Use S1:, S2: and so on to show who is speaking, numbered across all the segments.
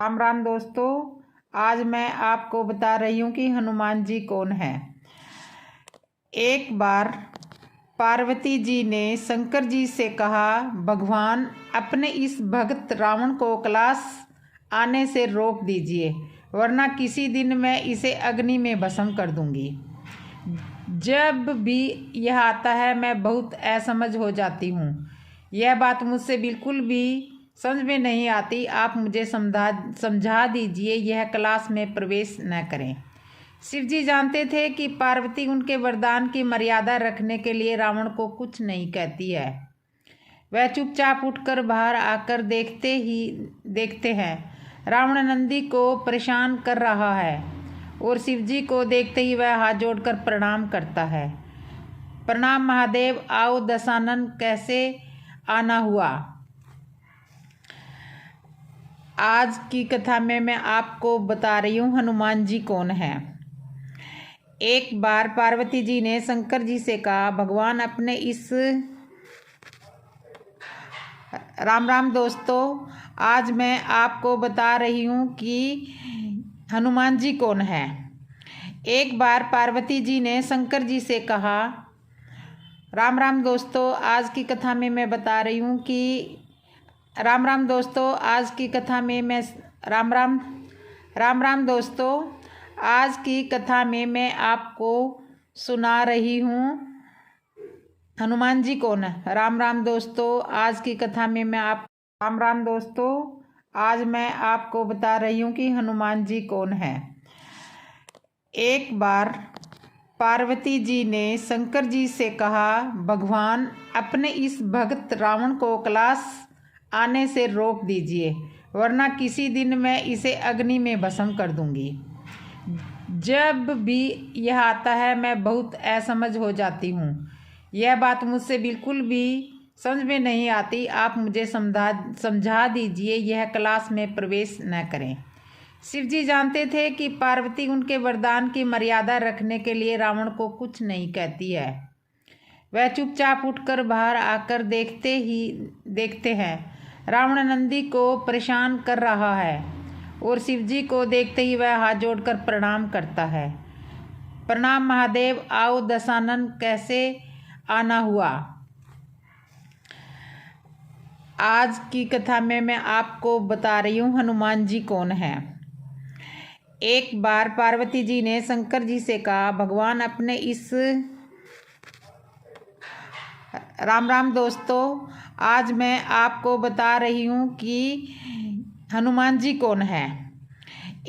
S1: राम राम दोस्तों। आज मैं आपको बता रही हूँ कि हनुमान जी कौन है। एक बार पार्वती जी ने शंकर जी से कहा, भगवान अपने इस भक्त रावण को कैलाश आने से रोक दीजिए, वरना किसी दिन मैं इसे अग्नि में भस्म कर दूंगी। जब भी यह आता है मैं बहुत असमझ हो जाती हूँ। यह बात मुझसे बिल्कुल भी समझ में नहीं आती। आप मुझे समझा दीजिए, यह कैलाश में प्रवेश न करें। शिव जी जानते थे कि पार्वती उनके वरदान की मर्यादा रखने के लिए रावण को कुछ नहीं कहती है। वह चुपचाप उठकर बाहर आकर देखते हैं रावण नंदी को परेशान कर रहा है, और शिव जी को देखते ही वह हाथ जोड़कर प्रणाम करता है। प्रणाम महादेव, आओ दशानन, कैसे आना हुआ। आज की कथा में मैं आपको बता रही हूँ हनुमान जी कौन है। एक बार पार्वती जी ने शंकर जी से कहा, भगवान अपने इस राम राम दोस्तों, आज मैं आपको बता रही हूँ कि हनुमान जी कौन है। एक बार पार्वती जी ने शंकर जी से कहा, राम राम दोस्तों, आज की कथा में मैं बता रही हूँ कि राम राम दोस्तों, आज की कथा में मैं राम राम दोस्तों, आज की कथा में मैं आपको सुना रही हूँ हनुमान जी कौन है। राम राम दोस्तों, आज की कथा में राम राम दोस्तों, आज मैं आपको बता रही हूँ कि हनुमान जी कौन है। एक बार पार्वती जी ने शंकर जी से कहा, भगवान अपने इस भक्त रावण को कैलाश आने से रोक दीजिए, वरना किसी दिन मैं इसे अग्नि में भस्म कर दूंगी। जब भी यह आता है मैं बहुत असमझ हो जाती हूँ। यह बात मुझसे बिल्कुल भी समझ में नहीं आती। आप मुझे समझा दीजिए, यह कैलाश में प्रवेश न करें। शिव जी जानते थे कि पार्वती उनके वरदान की मर्यादा रखने के लिए रावण को कुछ नहीं कहती है। वह चुपचाप उठकर बाहर आकर देखते हैं रावण नंदी को परेशान कर रहा है, और शिव जी को देखते ही वह हाथ जोड़कर प्रणाम करता है। प्रणाम महादेव, आओ दशानन, कैसे आना हुआ। आज की कथा में मैं आपको बता रही हूँ हनुमान जी कौन है। एक बार पार्वती जी ने शंकर जी से कहा, भगवान अपने इस राम राम दोस्तों, आज मैं आपको बता रही हूँ कि हनुमान जी कौन है।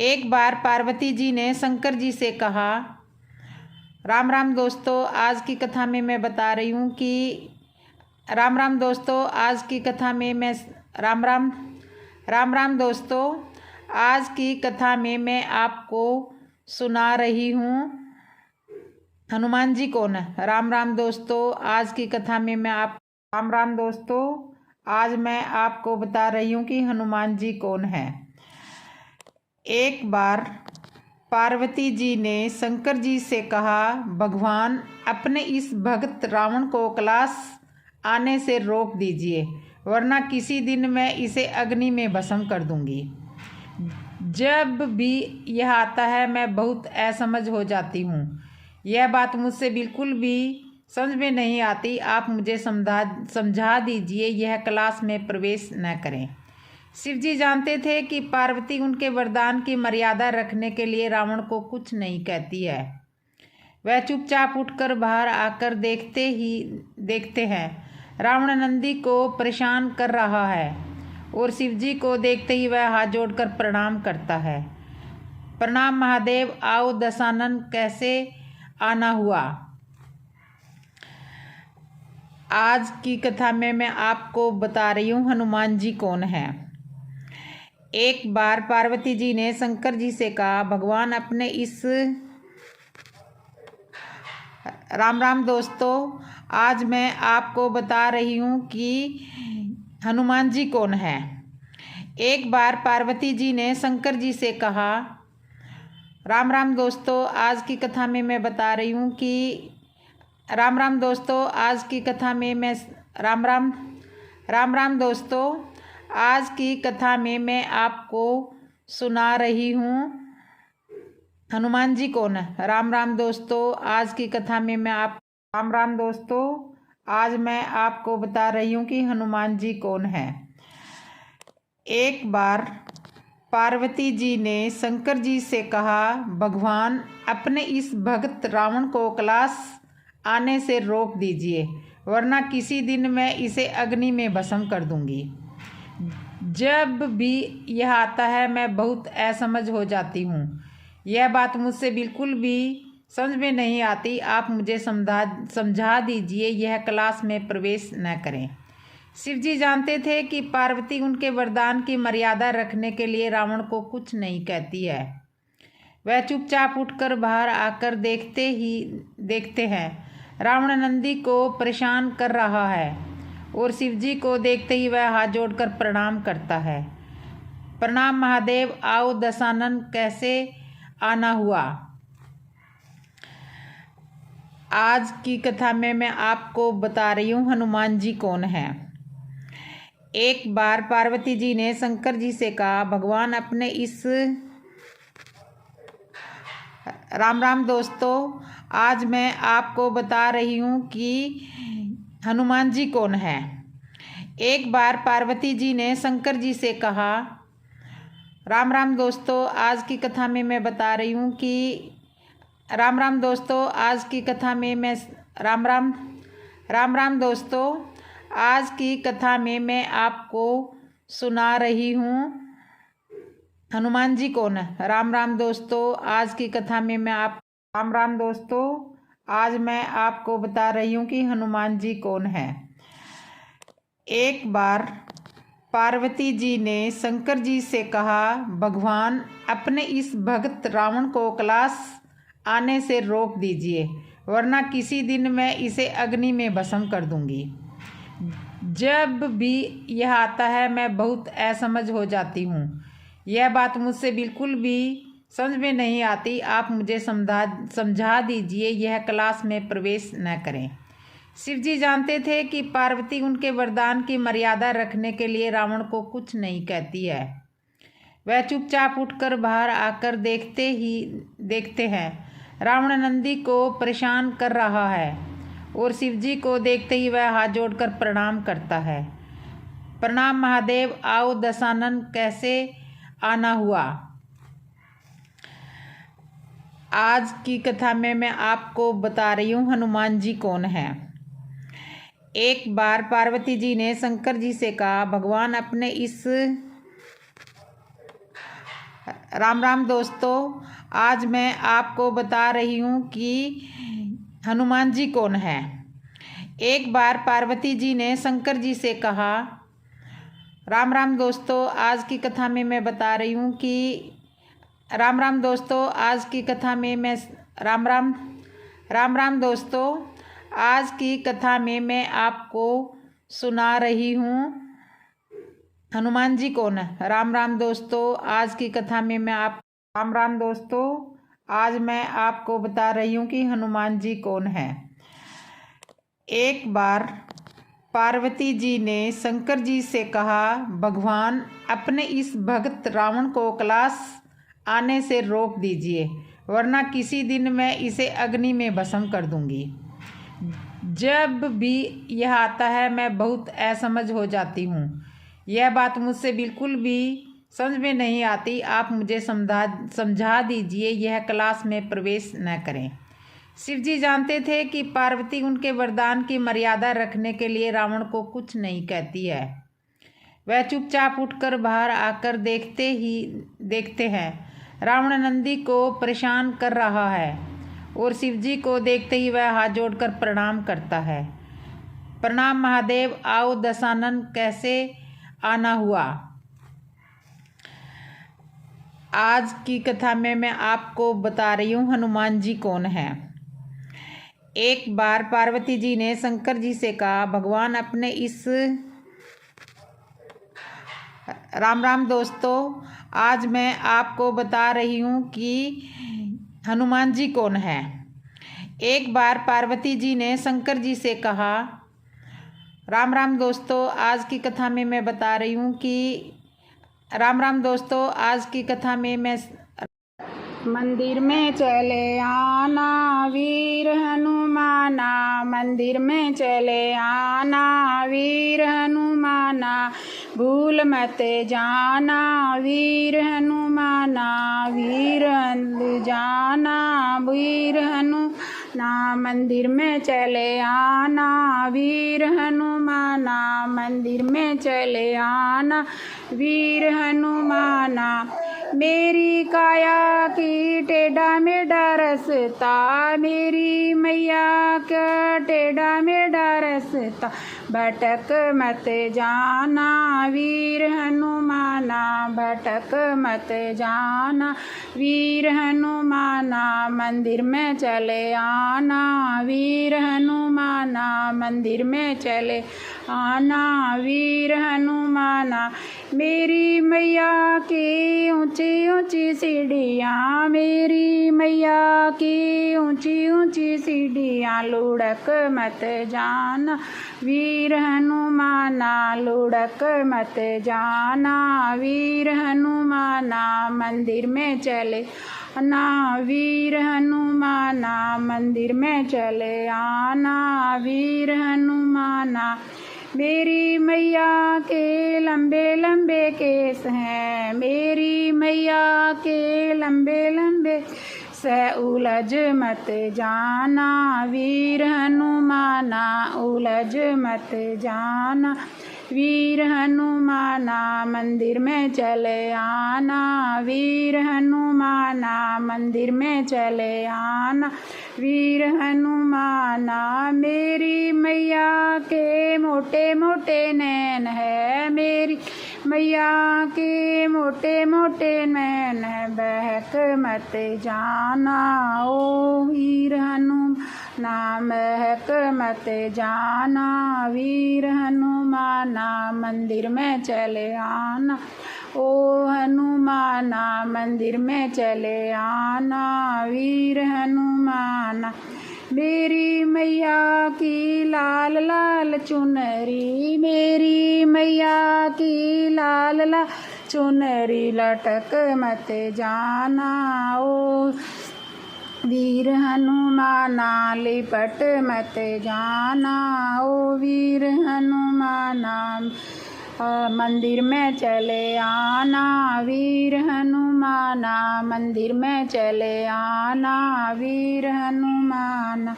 S1: एक बार पार्वती जी ने शंकर जी से कहा, राम राम दोस्तों, आज की कथा में मैं बता रही हूँ कि राम राम दोस्तों, आज की कथा में मैं राम राम दोस्तों, आज की कथा में मैं आपको सुना रही हूँ हनुमान जी कौन है। राम राम दोस्तों, आज की कथा में राम राम दोस्तों, आज मैं आपको बता रही हूँ कि हनुमान जी कौन है। एक बार पार्वती जी ने शंकर जी से कहा, भगवान अपने इस भक्त रावण को कैलाश आने से रोक दीजिए, वरना किसी दिन मैं इसे अग्नि में भस्म कर दूंगी। जब भी यह आता है मैं बहुत असमझ हो जाती हूँ। यह बात मुझसे बिल्कुल भी समझ में नहीं आती। आप मुझे समझा दीजिए, यह कैलाश में प्रवेश न करें। शिव जी जानते थे कि पार्वती उनके वरदान की मर्यादा रखने के लिए रावण को कुछ नहीं कहती है। वह चुपचाप उठकर बाहर आकर देखते हैं रावण नंदी को परेशान कर रहा है, और शिव जी को देखते ही वह हाथ जोड़कर प्रणाम करता है। प्रणाम महादेव, आओ दशानन, कैसे आना हुआ। आज की कथा में मैं आपको बता रही हूँ हनुमान जी कौन है। एक बार पार्वती जी ने शंकर जी से कहा, भगवान अपने इस राम राम दोस्तों, आज मैं आपको बता रही हूँ कि हनुमान जी कौन है। एक बार पार्वती जी ने शंकर जी से कहा, राम राम दोस्तों, आज की कथा में मैं बता रही हूँ कि राम राम दोस्तों, आज की कथा में मैं राम राम दोस्तों, आज की कथा में मैं आपको सुना रही हूँ हनुमान जी कौन है। राम राम दोस्तों, आज की कथा में आज मैं आपको बता रही हूँ कि हनुमान जी कौन है। एक बार पार्वती जी ने शंकर जी से कहा, भगवान अपने इस भक्त रावण को कैलाश आने से रोक दीजिए, वरना किसी दिन मैं इसे अग्नि में भस्म कर दूंगी। जब भी यह आता है मैं बहुत असमझ हो जाती हूँ। यह बात मुझसे बिल्कुल भी समझ में नहीं आती। आप मुझे समझा दीजिए, यह कैलाश में प्रवेश न करें। शिव जी जानते थे कि पार्वती उनके वरदान की मर्यादा रखने के लिए रावण को कुछ नहीं कहती है। वह चुपचाप उठकर बाहर आकर देखते हैं रावण नंदी को परेशान कर रहा है, और शिव जी को देखते ही वह हाथ जोड़कर प्रणाम करता है। प्रणाम महादेव, आओ दशानन, कैसे आना हुआ। आज की कथा में मैं आपको बता रही हूँ हनुमान जी कौन है। एक बार पार्वती जी ने शंकर जी से कहा, भगवान अपने इस राम दोस्तों, आज मैं आपको बता रही हूँ कि हनुमान जी कौन है। एक बार पार्वती जी ने शंकर जी से कहा, राम दोस्तों, आज की कथा में मैं बता रही हूँ कि राम दोस्तों, आज की कथा में मैं राम दोस्तों, आज की कथा में मैं आपको सुना रही हूँ हनुमान जी कौन है। राम दोस्तों, आज की कथा में मैं राम दोस्तों, आज मैं आपको बता रही हूँ कि हनुमान जी कौन है। एक बार पार्वती जी ने शंकर जी से कहा, भगवान अपने इस भक्त रावण को कैलाश आने से रोक दीजिए, वरना किसी दिन मैं इसे अग्नि में भस्म कर दूंगी। जब भी यह आता है मैं बहुत असमझ हो जाती हूँ। यह बात मुझसे बिल्कुल भी समझ में नहीं आती। आप मुझे समझा दीजिए, यह कैलाश में प्रवेश न करें। शिव जी जानते थे कि पार्वती उनके वरदान की मर्यादा रखने के लिए रावण को कुछ नहीं कहती है। वह चुपचाप उठकर बाहर आकर देखते हैं रावण नंदी को परेशान कर रहा है, और शिव जी को देखते ही वह हाथ जोड़कर प्रणाम करता है। प्रणाम महादेव, आओ दशानन, कैसे आना हुआ। आज की कथा में मैं आपको बता रही हूँ हनुमान जी कौन है। एक बार पार्वती जी ने शंकर जी से कहा, भगवान अपने इस राम दोस्तों, आज मैं आपको बता रही हूँ कि हनुमान जी कौन है। एक बार पार्वती जी ने शंकर जी से कहा, राम दोस्तों, आज की कथा में मैं बता रही हूँ कि राम दोस्तों, आज की कथा में मैं राम दोस्तों, आज की कथा में मैं आपको सुना रही हूँ हनुमान जी कौन है। राम दोस्तों, आज की कथा में मैं राम दोस्तों, आज मैं आपको बता रही हूँ कि हनुमान जी कौन है। एक बार पार्वती जी ने शंकर जी से कहा, भगवान अपने इस भक्त रावण को कैलाश आने से रोक दीजिए, वरना किसी दिन मैं इसे अग्नि में भस्म कर दूंगी। जब भी यह आता है मैं बहुत असमझ हो जाती हूँ। यह बात मुझसे बिल्कुल भी समझ में नहीं आती। आप मुझे समझा दीजिए, यह कैलाश में प्रवेश न करें। शिव जी जानते थे कि पार्वती उनके वरदान की मर्यादा रखने के लिए रावण को कुछ नहीं कहती है। वह चुपचाप उठकर बाहर आकर देखते हैं रावण नंदी को परेशान कर रहा है, और शिव जी को देखते ही वह हाथ जोड़कर प्रणाम करता है। प्रणाम महादेव, आओ दशानन, कैसे आना हुआ। आज की कथा में मैं आपको बता रही हूँ हनुमान जी कौन है। एक बार पार्वती जी ने शंकर जी से कहा, भगवान अपने इस राम दोस्तों, आज मैं आपको बता रही हूँ कि हनुमान जी कौन है। एक बार पार्वती जी ने शंकर जी से कहा, राम दोस्तों, आज की कथा में मैं बता रही हूँ कि राम राम दोस्तों, आज की कथा में मैं
S2: मंदिर में चले आना वीर हनुमाना, मंदिर में चले आना वीर हनुमाना, भूल मत जाना वीर हनुमाना, वीर जाना वीर हनुमाना, मंदिर में चले आना वीर हनुमाना, मंदिर में चले आना वीर हनुमाना, मेरी काया की टेढ़ा मेढ़ा रास्ता, मेरी मैया का टेढ़ा मेढ़ा रास्ता, भटक मत जाना वीर हनुमाना, भटक मत जाना वीर हनुमाना, मंदिर में चले आना वीर हनुमाना, मंदिर में चले आना वीर हनुमाना, मेरी मैया की ऊंची ऊंची सीढ़ियाँ, मेरी मैया की ऊंची ऊंची सीढ़ियाँ, लुढ़क मत जाना वीर हनुमाना, लुढ़क मत जाना वीर हनुमाना, मंदिर में चले आना वीर हनुमाना, मंदिर में चले आना वीर हनुमाना, मेरी मैया के लंबे लंबे केस हैं, मेरी मैया के लंबे लंबे से उलझ मत जाना वीर हनुमाना, उलझ मत जाना वीर हनुमाना, मंदिर में चले आना वीर हनुमाना, मंदिर में चले आना वीर हनुमाना, मेरी मैया के मोटे मोटे नैन है, मेरी मैया के मोटे मोटे नैन है, बहक मत जाना ओ वीर हनुमाना, बहक मत जाना वीर हनुमाना, मंदिर में चले आना ओ हनुमाना, मंदिर में चले आना वीर हनुमाना, मेरी मैया की लाल लाल चुनरी, मेरी मैया की लाल लाल चुनरी, लटक मत जाना ओ वीर हनुमाना, लिपट मत जाना ओ वीर हनुमाना, मंदिर में चले आना वीर हनुमाना, मंदिर में चले आना वीर हनुमाना,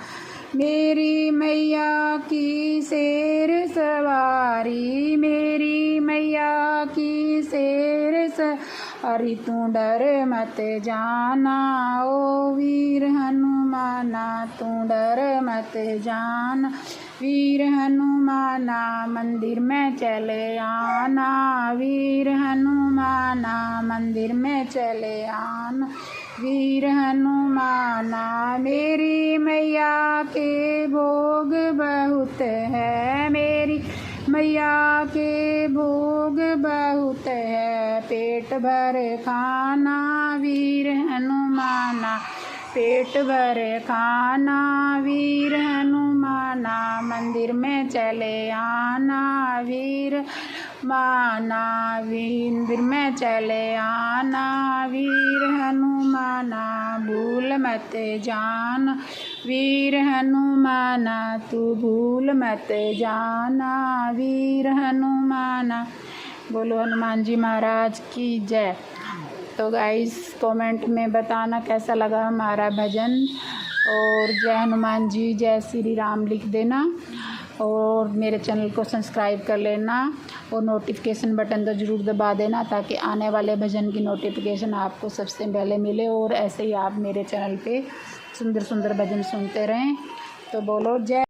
S2: मेरी मैया की शेर सवारी, मेरी मैया की शेर सवारी, तू डर मत जाना ओ वीर हनुमाना, तू डर मत जाना वीर हनुमाना, मंदिर में चले आना वीर हनुमाना, मंदिर में चले आना वीर हनुमाना, मेरी मैया के भोग बहुत है, मेरी मैया के भोग बहुत है, पेट भर खाना वीर हनुमाना, पेट भर खाना वीर हनुमाना, मंदिर में चले आना वीर माना, मंदिर में चले आना वीर हनुमाना, भूल मत जाना वीर हनुमाना, तू भूल मत जाना वीर हनुमाना। बोलो हनुमान जी महाराज की जय। तो गाइस कमेंट में बताना कैसा लगा हमारा भजन, और जय हनुमान जी जय श्री राम लिख देना, और मेरे चैनल को सब्सक्राइब कर लेना, और नोटिफिकेशन बटन तो ज़रूर दबा देना ताकि आने वाले भजन की नोटिफिकेशन आपको सबसे पहले मिले, और ऐसे ही आप मेरे चैनल पे सुंदर सुंदर भजन सुनते रहें। तो बोलो जय।